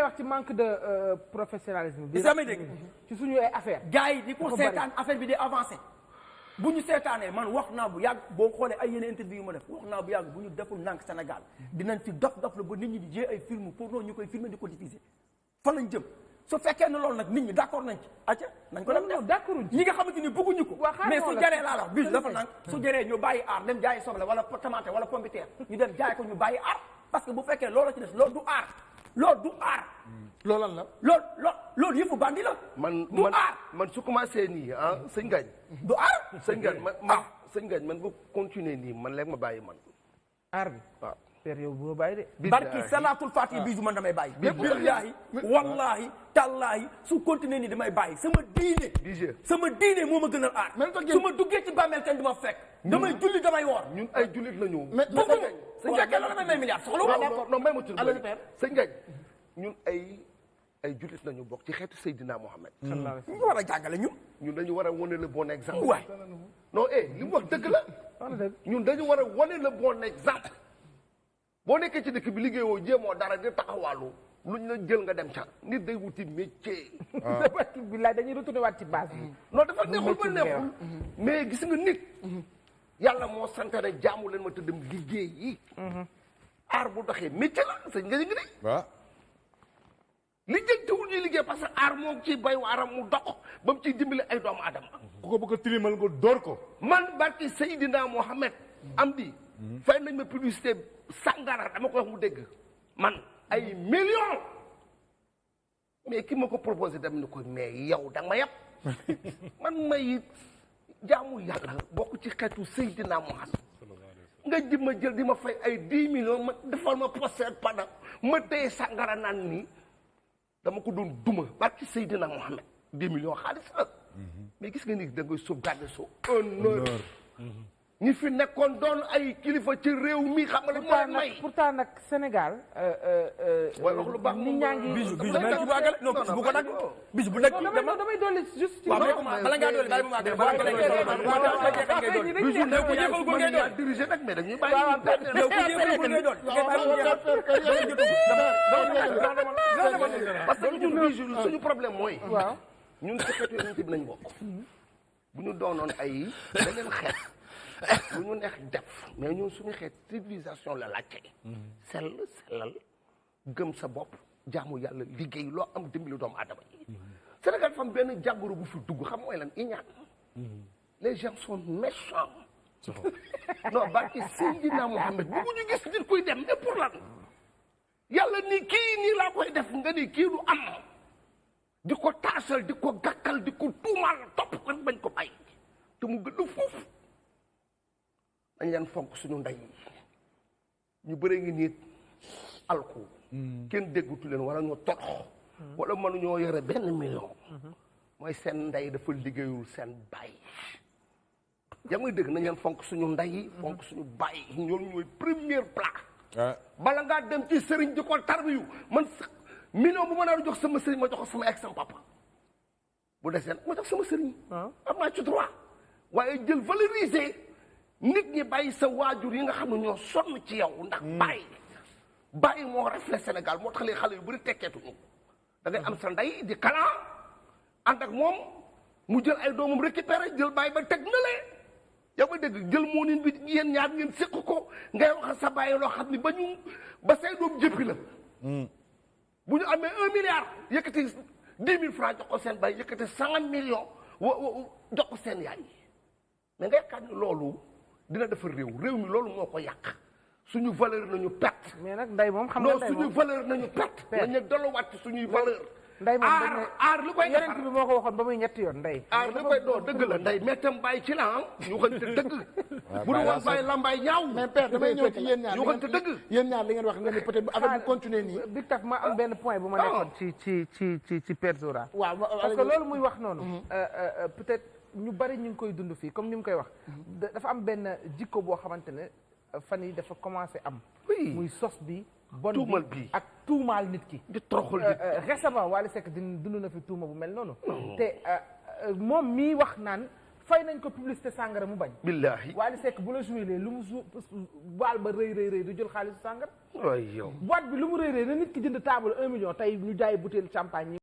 wax ci manque de professionnalisme bi samay dégg ci suñu ay affaire gars yi di ko seetaan affaire bi di avancé bu ñu seetaanee man wax naa bu yàgg boo xoolee ay yeneen interview yu ma def wax naa bu yàgg bu ñu deful nànk Sénégal dinañ fi dof la ba nit ñi di jee ay film pour noonu ñu koy filmer di ko diffuser fan lañ jëm su fekkee ne loolu nag nit ñi d'accord nañ ci acca nañ ko dem def d'accord ñi nga xamante ni bëgguñu ko mais su jaree laa la bis dafa nang su jaree ñu bàyyi aar dem jaayi soble wala tomate wala pomme de terre ñu dem jaay ko ñu bàyyi aar parce que bu fekkee loolu ci des loolu du aar loolu du aar loolu la loolu yëfu bandi la du aar man su commencé nii ah sëñ Ngagne du aar sëñ Ngagne sëñ Ngagne man bu continuer nii man léegi ma bàyyi man aar bi waaw père yow bu ma bàyyi de barki salaatul faatiha bisu man damay bàyyi billaahi wallaahi tallaahi su continuer nii damay bàyyi sama diine moo ma gënal aar su ma duggee ci bàmmeel kenn du ma fekk damay julli damay woor ñun ay jullit la ñu bu fekkee loolu damay may milliard soxla non may ma tur sëñ Ngagne ñun ay jullit lañu bokk ci xeetu Seydina Mohamed ñu war a jàngale ñun dañu war a wane le bon exemple waay non li mu wax dëgg la ñun dañu war a wane le bon exemple boo nekkee ci dëkk bi liggéeyoo jéemoo dara di taxawaalu luñ la jël nga dem ca nit day wuti métier. billaay dañuy retourné waat ci base bi. non dafa neexul ba neexul mais gis nga nit. yàlla moo sant ne jaamu leen ma te dem liggéey yi. aar bu doxee métier la sëñ nga yëngu de. waaw. li jëntewul ñuy liggéey parce que aar moo ciy bay waaram mu dox ba mu ciy dimbali ay doomu adama. ku ko bëgg a tilimal nga door ko. man barki Seydina Mohamed am di. fay nañ ma publicité sangara dama ko wax mu dégg man ay millions mais ki ma ko proposé dem ni ko mais yow da nga ma yab man may jaamu yàlla bokk ci xeetu Seydina Mohamed nga ji ma jël di ma fay ay 10 millions ma defal ma poster pendant ma téye sangara naan nii dama ko doon duma barki Seydina Mohamed 10 millions xaalis la mais gis nga ni da ngay sauvegarder so honneur ñi fi nekkoon doon ay kilifa ci réew mi xam nga mooy may pourtant nag Sénégal. waaye wax lu baax nit ñaa ngi. bisu nañ ci bàggale non bisu bu ko nag bisu bu nekk dama damay dolli juste ci. waaw bala ngaa dolli bàyyi ma àggale bala nga dolli bisu ne ko jéemal góor ngay doon dirigé nag mais dañuy bàyyi yow ku jéemal góor ngay doon parce que ñun bisu suñu problème mooy waaw ñun ci xeetu yonent bi lañ bokk bu ñu doonoon ay beneen xeet lu ñu neex def mais ñun suñu xeet civilisation la laajte sellal gëm sa bopp jaamu yàlla liggéey loo am dimbali doomu aadama yi Sénégal fam benn jàngoro bu fi dugg xam mooy lan iñaan les gens sont méchants non barki Seydina Mohamed bu ñu gis nit kuy dem mais pour lan yàlla ni kii nii laa koy def nga ni kii du am di ko taasal di ko gàkkal di ko tuumaal topp ko bañ ko bàyyi te mu gën a foofu dañ leen fonk suñu ndey ñu bëre ngi nit alku kenn déggutu leen wala ñoo torox wala mënuñoo yore benn million mooy seen ndey dafa liggéeyul seen baay yaa ngi dégg nañ leen fonk suñu ndey fonk suñu baay ñoom ñooy première plat bala ngaa dem ci sëriñ di ko tarbiyu man million bu ma naa jox sama sëriñ ma jox ko sama ex sama papa bu desee ma jox sama sëriñ am naa ci droit waaye jël valoriser nit ñi bàyyi sa waajur yi nga xam ne ñoo sonn ci yow ndax bàyyi moo reflet Sénégal moo tax léegi xale yu bëri tekkeetuñu da ngay am sa ndey di kalan ànd ak moom mu jël ay doomam récupéré jël bàyyi ba teg na lee yaa ma dégg jël moo nin bi yéen ñaar ngeen séq ko ngay wax sa bàyyi loo xam ne ba say doom jëppi la bu ñu amee 1 milliard yëkkati 10 000 francs jox ko seen bàyyi yëkkati 100 millions jox ko seen yaay mais nga yaakaar ni loolu dina defar réew mi loolu moo ko yàq suñu valeur nañu perte. mais nag nday moom xam nga nday moom suñu valeur nañu perte. nañu delluwaat ci suñuy valeur. nday moom aar li koy defar yonent bi moo ko waxoon ba muy ñetti yoon nday. aar li koy doo dëgg la nday mais tam bàyyi ci la ah ñu waxante dëgg. bu dul woon bàyyi lambaay ñaaw. mais père damay ñëw ci yéen ñaar ñu waxante dëgg. yéen ñaar li ngeen wax nga ni peut-être affaire bi continuer nii. Big Taf ma am benn point bu ma nekkoon ci Père Zora. waaw parce que loolu muy wax noonu. peut-être ñu bari ñu ngi koy dund fii comme ni mu koy wax. dafa am benn jikko boo xamante ne fan yi dafa commencé am. muy sos bi. bon bi ak tuumaal nit ki. di toroxal nit récemment Wally Seck dund na fi tuuma bu mel noonu. te moom mii wax naan fay nañ ko publicité sàngara mu bañ. billahi Wally Seck bu la joué lu mu baal ba rëy du jël xaalisu sàngara. waay yow. boîte bi lu mu rëy na nit ki jënd table 1 million tey ñu jaay bouteille champagne